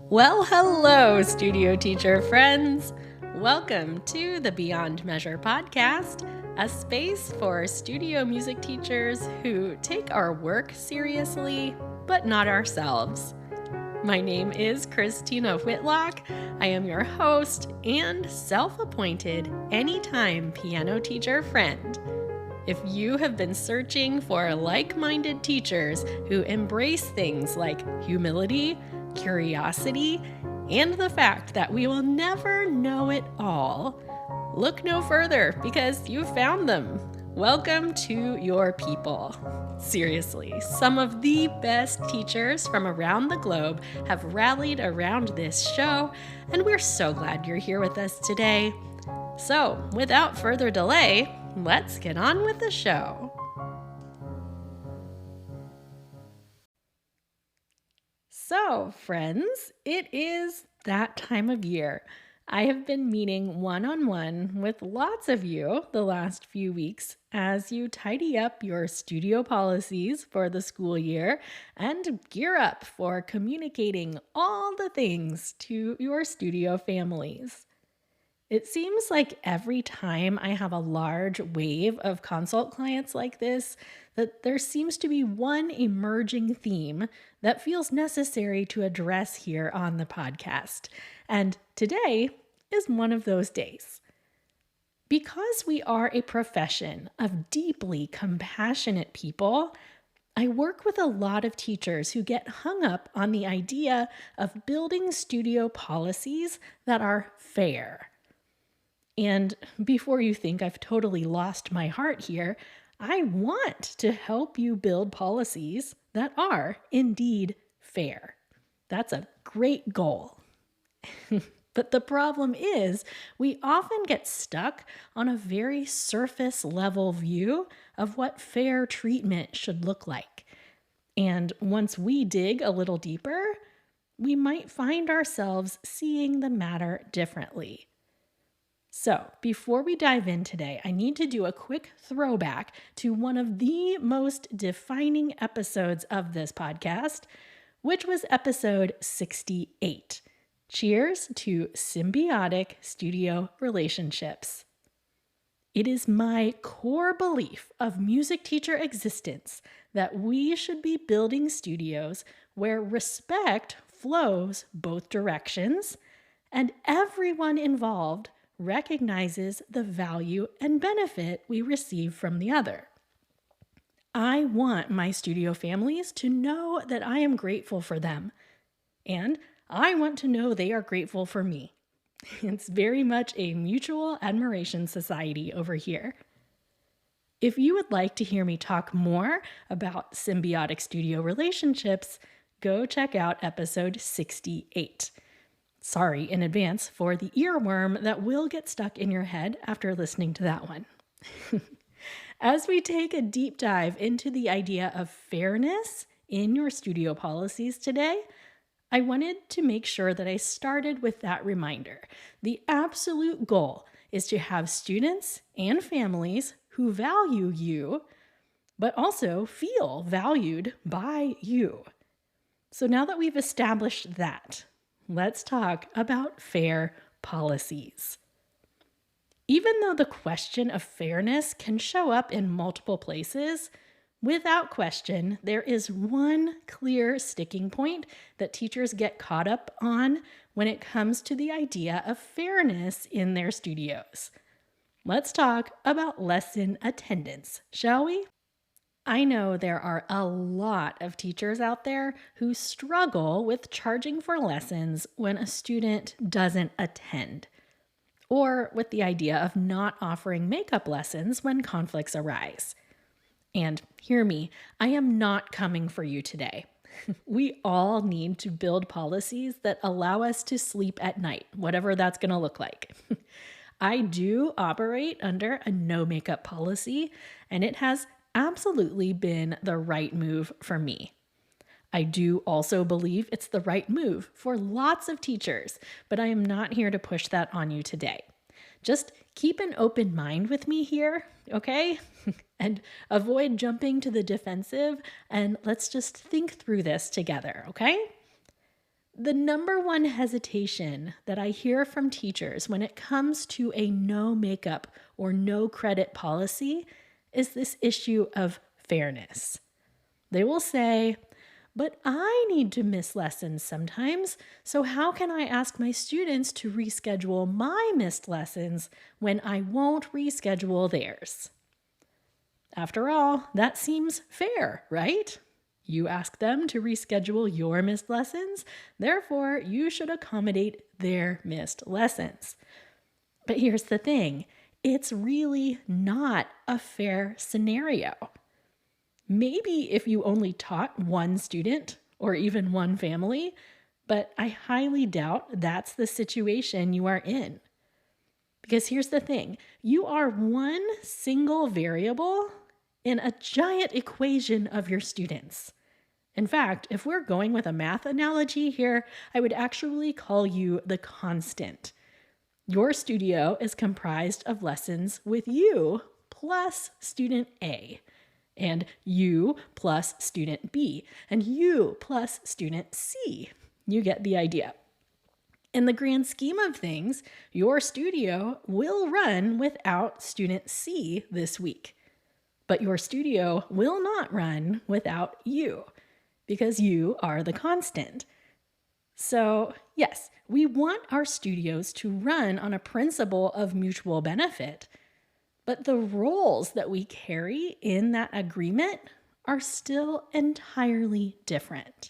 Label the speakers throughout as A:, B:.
A: Well, hello, studio teacher friends. Welcome to the Beyond Measure podcast, a space for studio music teachers who take our work seriously, but not ourselves. My name is Christina Whitlock. I am your host and self-appointed anytime piano teacher friend. If you have been searching for like-minded teachers who embrace things like humility, curiosity, and the fact that we will never know it all, look no further because you found them. Welcome to your people. Seriously, some of the best teachers from around the globe have rallied around this show, and we're so glad you're here with us today. So, without further delay, let's get on with the show. So, friends, it is that time of year. I have been meeting one-on-one with lots of you the last few weeks as you tidy up your studio policies for the school year and gear up for communicating all the things to your studio families. It seems like every time I have a large wave of consult clients like this, that there seems to be one emerging theme that feels necessary to address here on the podcast. And today is one of those days. Because we are a profession of deeply compassionate people, I work with a lot of teachers who get hung up on the idea of building studio policies that are fair. And before you think I've totally lost my heart here, I want to help you build policies that are indeed fair. That's a great goal. But the problem is, we often get stuck on a very surface level view of what fair treatment should look like. And once we dig a little deeper, we might find ourselves seeing the matter differently. So, before we dive in today, I need to do a quick throwback to one of the most defining episodes of this podcast, which was episode 68. Cheers to symbiotic studio relationships. It is my core belief of music teacher existence that we should be building studios where respect flows both directions and everyone involved recognizes the value and benefit we receive from the other. I want my studio families to know that I am grateful for them, and I want to know they are grateful for me. It's very much a mutual admiration society over here. If you would like to hear me talk more about symbiotic studio relationships, go check out episode 68. Sorry in advance for the earworm that will get stuck in your head after listening to that one. As we take a deep dive into the idea of fairness in your studio policies today, I wanted to make sure that I started with that reminder. The absolute goal is to have students and families who value you, but also feel valued by you. So now that we've established that, let's talk about fair policies. Even though the question of fairness can show up in multiple places, without question, there is one clear sticking point that teachers get caught up on when it comes to the idea of fairness in their studios. Let's talk about lesson attendance, shall we? I know there are a lot of teachers out there who struggle with charging for lessons when a student doesn't attend, or with the idea of not offering makeup lessons when conflicts arise. And hear me, I am not coming for you today. We all need to build policies that allow us to sleep at night, whatever that's going to look like. I do operate under a no makeup policy, and it has absolutely been the right move for me. I do also believe it's the right move for lots of teachers, but I am not here to push that on you today. Just keep an open mind with me here, okay? And avoid jumping to the defensive, and let's just think through this together, okay? The number one hesitation that I hear from teachers when it comes to a no makeup or no credit policy is this issue of fairness. They will say, but I need to miss lessons sometimes, so how can I ask my students to reschedule my missed lessons when I won't reschedule theirs? After all, that seems fair, right? You ask them to reschedule your missed lessons, therefore you should accommodate their missed lessons. But here's the thing, it's really not a fair scenario. Maybe if you only taught one student or even one family, but I highly doubt that's the situation you are in. Because here's the thing, you are one single variable in a giant equation of your students. In fact, if we're going with a math analogy here, I would actually call you the constant. Your studio is comprised of lessons with you plus student A, and you plus student B, and you plus student C. You get the idea. In the grand scheme of things, your studio will run without student C this week. But your studio will not run without you, because you are the constant. So, yes, we want our studios to run on a principle of mutual benefit, but the roles that we carry in that agreement are still entirely different.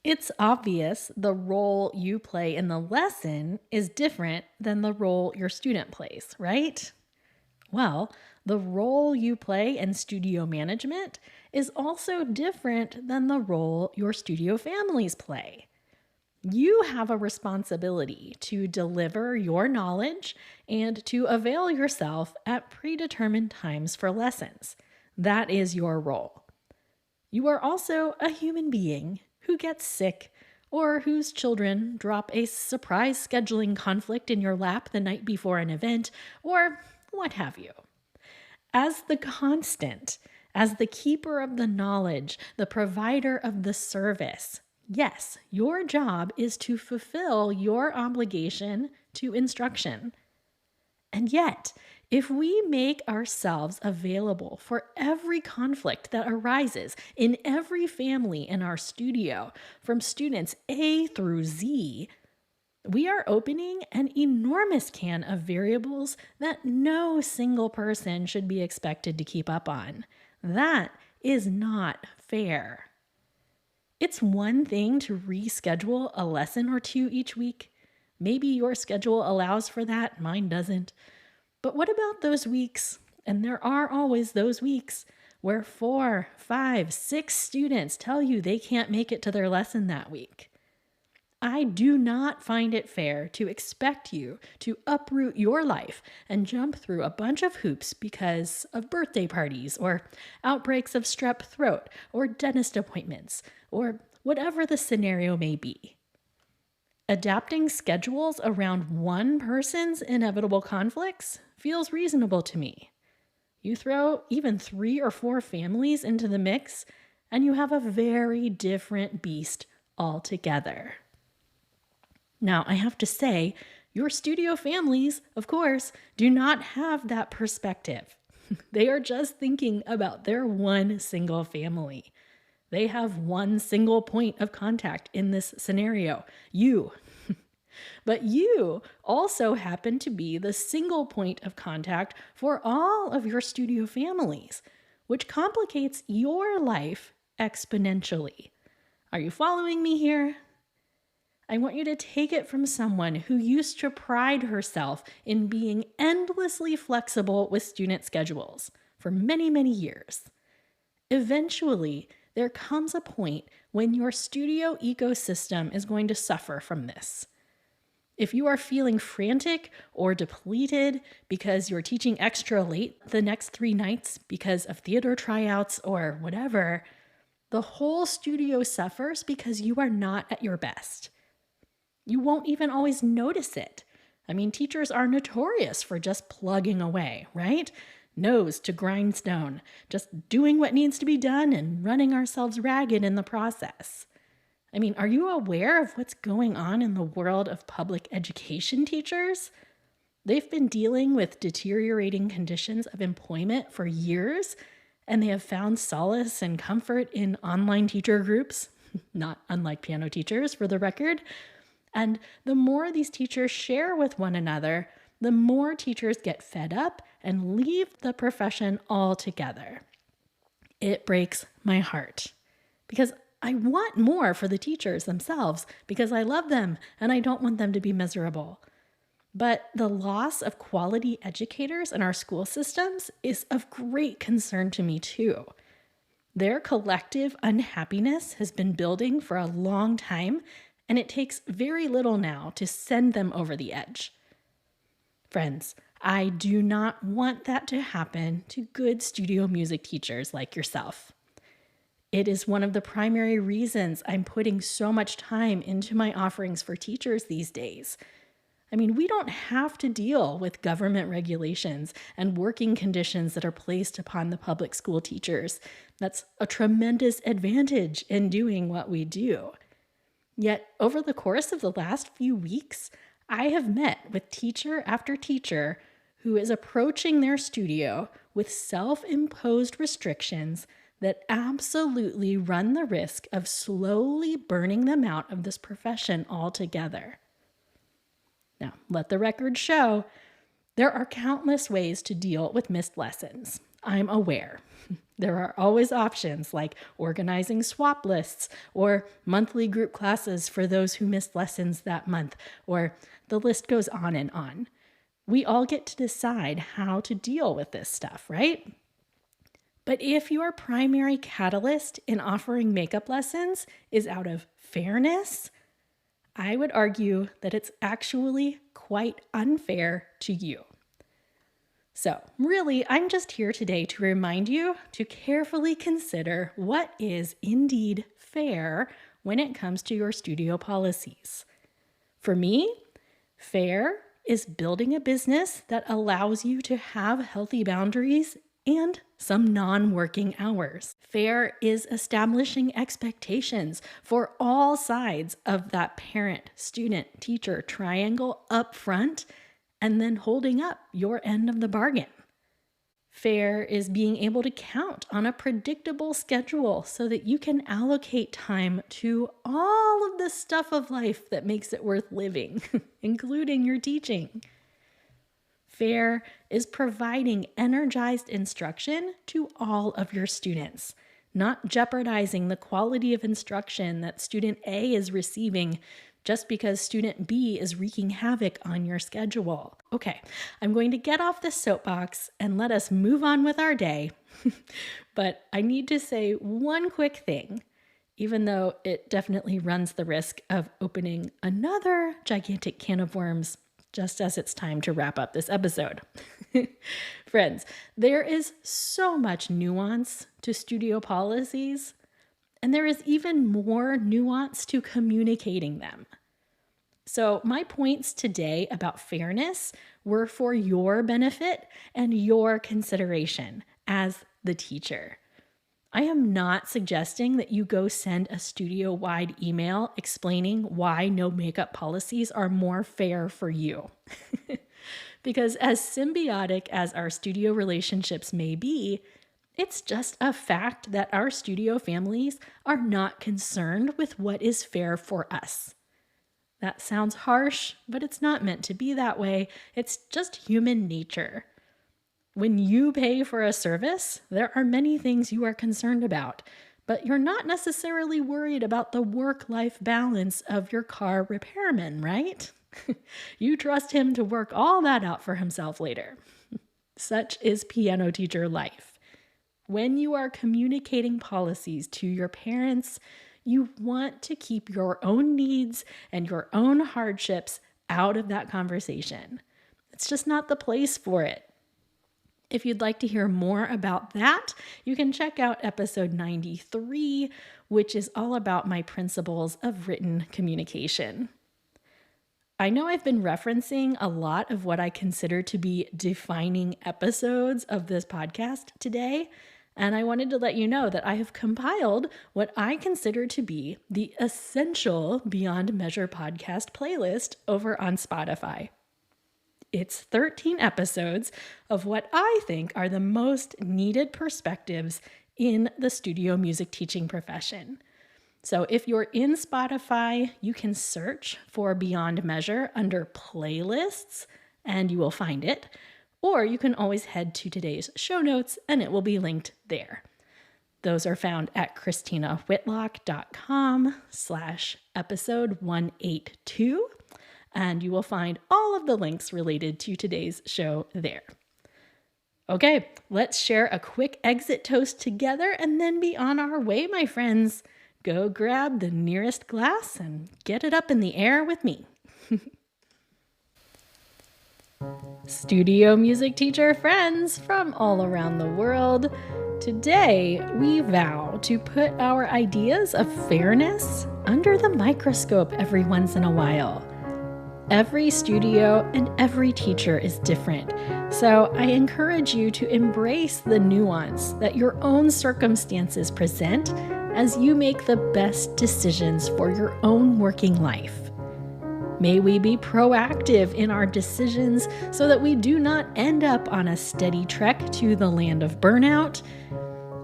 A: It's obvious the role you play in the lesson is different than the role your student plays, right? Well, the role you play in studio management is also different than the role your studio families play. You have a responsibility to deliver your knowledge and to avail yourself at predetermined times for lessons. That is your role. You are also a human being who gets sick or whose children drop a surprise scheduling conflict in your lap the night before an event, or what have you. As the constant, as the keeper of the knowledge, the provider of the service, yes, your job is to fulfill your obligation to instruction. And yet, if we make ourselves available for every conflict that arises in every family in our studio, from students A through Z, we are opening an enormous can of variables that no single person should be expected to keep up on. That is not fair. It's one thing to reschedule a lesson or two each week. Maybe your schedule allows for that, mine doesn't. But what about those weeks, and there are always those weeks, where 4, 5, 6 students tell you they can't make it to their lesson that week? I do not find it fair to expect you to uproot your life and jump through a bunch of hoops because of birthday parties or outbreaks of strep throat or dentist appointments or whatever the scenario may be. Adapting schedules around one person's inevitable conflicts feels reasonable to me. You throw even 3 or 4 families into the mix, and you have a very different beast altogether. Now, I have to say, your studio families, of course, do not have that perspective. They are just thinking about their one single family. They have one single point of contact in this scenario, you. But you also happen to be the single point of contact for all of your studio families, which complicates your life exponentially. Are you following me here? I want you to take it from someone who used to pride herself in being endlessly flexible with student schedules for many, many years. Eventually, there comes a point when your studio ecosystem is going to suffer from this. If you are feeling frantic or depleted because you're teaching extra late the next 3 nights because of theater tryouts or whatever, the whole studio suffers because you are not at your best. You won't even always notice it I mean, teachers are notorious for just plugging away, right? Nose to grindstone, just doing what needs to be done and running ourselves ragged in the process. I mean, are you aware of what's going on in the world of public education teachers? They've been dealing with deteriorating conditions of employment for years, and they have found solace and comfort in online teacher groups, not unlike piano teachers, for the record. And the more these teachers share with one another, the more teachers get fed up and leave the profession altogether. It breaks my heart because I want more for the teachers themselves because I love them and I don't want them to be miserable. But the loss of quality educators in our school systems is of great concern to me too. Their collective unhappiness has been building for a long time, and it takes very little now to send them over the edge. Friends, I do not want that to happen to good studio music teachers like yourself. It is one of the primary reasons I'm putting so much time into my offerings for teachers these days. I mean, we don't have to deal with government regulations and working conditions that are placed upon the public school teachers. That's a tremendous advantage in doing what we do. Yet, over the course of the last few weeks, I have met with teacher after teacher who is approaching their studio with self-imposed restrictions that absolutely run the risk of slowly burning them out of this profession altogether. Now, let the record show, there are countless ways to deal with missed lessons. I'm aware. There are always options like organizing swap lists or monthly group classes for those who missed lessons that month, or the list goes on and on. We all get to decide how to deal with this stuff, right? But if your primary catalyst in offering makeup lessons is out of fairness, I would argue that it's actually quite unfair to you. So really, I'm just here today to remind you to carefully consider what is indeed fair when it comes to your studio policies. For me, fair is building a business that allows you to have healthy boundaries and some non-working hours. Fair is establishing expectations for all sides of that parent, student, teacher triangle up front and then holding up your end of the bargain. Fair is being able to count on a predictable schedule so that you can allocate time to all of the stuff of life that makes it worth living, including your teaching. Fair is providing energized instruction to all of your students, not jeopardizing the quality of instruction that student A is receiving just because student B is wreaking havoc on your schedule. Okay, I'm going to get off this soapbox and let us move on with our day. But I need to say one quick thing, even though it definitely runs the risk of opening another gigantic can of worms just as it's time to wrap up this episode. Friends, there is so much nuance to studio policies, and there is even more nuance to communicating them. So my points today about fairness were for your benefit and your consideration as the teacher. I am not suggesting that you go send a studio-wide email explaining why no makeup policies are more fair for you. Because as symbiotic as our studio relationships may be, it's just a fact that our studio families are not concerned with what is fair for us. That sounds harsh, but it's not meant to be that way. It's just human nature. When you pay for a service, there are many things you are concerned about, but you're not necessarily worried about the work-life balance of your car repairman, right? You trust him to work all that out for himself later. Such is piano teacher life. When you are communicating policies to your parents, you want to keep your own needs and your own hardships out of that conversation. It's just not the place for it. If you'd like to hear more about that, you can check out episode 93, which is all about my principles of written communication. I know I've been referencing a lot of what I consider to be defining episodes of this podcast today, and I wanted to let you know that I have compiled what I consider to be the essential Beyond Measure podcast playlist over on Spotify. It's 13 episodes of what I think are the most needed perspectives in the studio music teaching profession. So if you're in Spotify, you can search for Beyond Measure under playlists and you will find it. Or you can always head to today's show notes and it will be linked there. Those are found at christinawhitlock.com/episode 182. And you will find all of the links related to today's show there. Okay, let's share a quick exit toast together and then be on our way, my friends. Go grab the nearest glass and get it up in the air with me. Studio music teacher friends from all around the world, today we vow to put our ideas of fairness under the microscope every once in a while. Every studio and every teacher is different, so I encourage you to embrace the nuance that your own circumstances present as you make the best decisions for your own working life. May we be proactive in our decisions so that we do not end up on a steady trek to the land of burnout.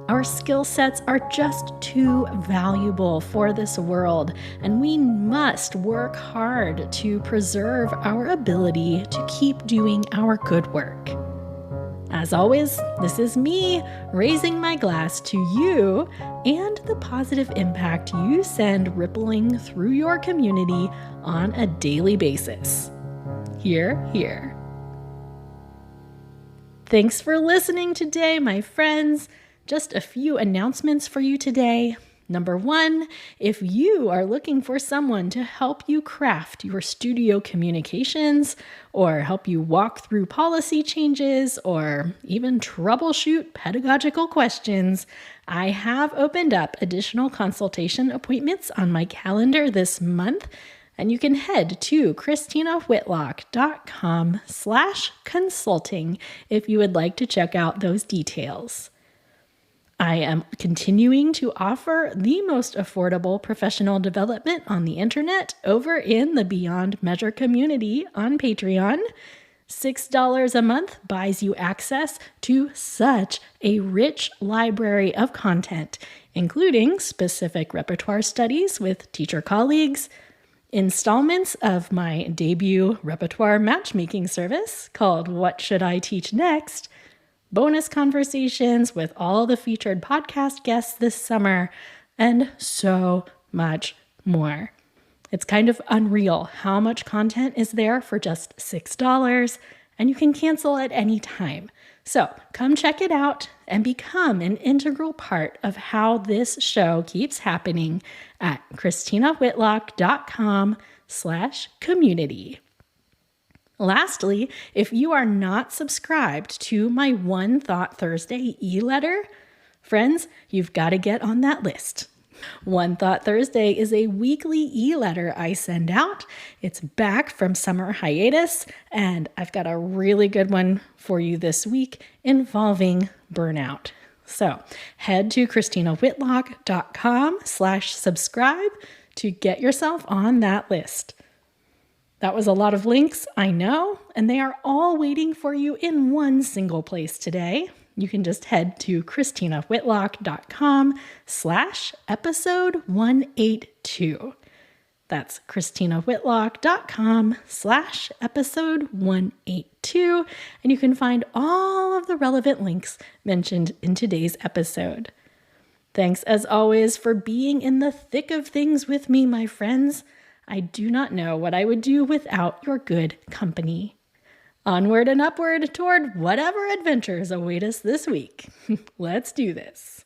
A: Our skill sets are just too valuable for this world, and we must work hard to preserve our ability to keep doing our good work. As always, this is me raising my glass to you and the positive impact you send rippling through your community on a daily basis. Hear, hear. Thanks for listening today, my friends. Just a few announcements for you today. Number one, if you are looking for someone to help you craft your studio communications or help you walk through policy changes or even troubleshoot pedagogical questions, I have opened up additional consultation appointments on my calendar this month, and you can head to christinawhitlock.com/consulting if you would like to check out those details. I am continuing to offer the most affordable professional development on the internet over in the Beyond Measure community on Patreon. $6 a month buys you access to such a rich library of content, including specific repertoire studies with teacher colleagues, installments of my debut repertoire matchmaking service called What Should I Teach Next?, bonus conversations with all the featured podcast guests this summer, and so much more. It's kind of unreal how much content is there for just $6, and you can cancel at any time. So come check it out and become an integral part of how this show keeps happening at christinawhitlock.com/community. Lastly, if you are not subscribed to my One Thought Thursday e-letter, friends, you've got to get on that list. One Thought Thursday is a weekly e-letter I send out. It's back from summer hiatus, and I've got a really good one for you this week involving burnout. So head to christinawhitlock.com/subscribe to get yourself on that list. That was a lot of links, I know, and they are all waiting for you in one single place today. You can just head to christinawhitlock.com/episode 182. That's christinawhitlock.com/episode 182, and you can find all of the relevant links mentioned in today's episode. Thanks as always for being in the thick of things with me, my friends. I do not know what I would do without your good company. Onward and upward toward whatever adventures await us this week. Let's do this.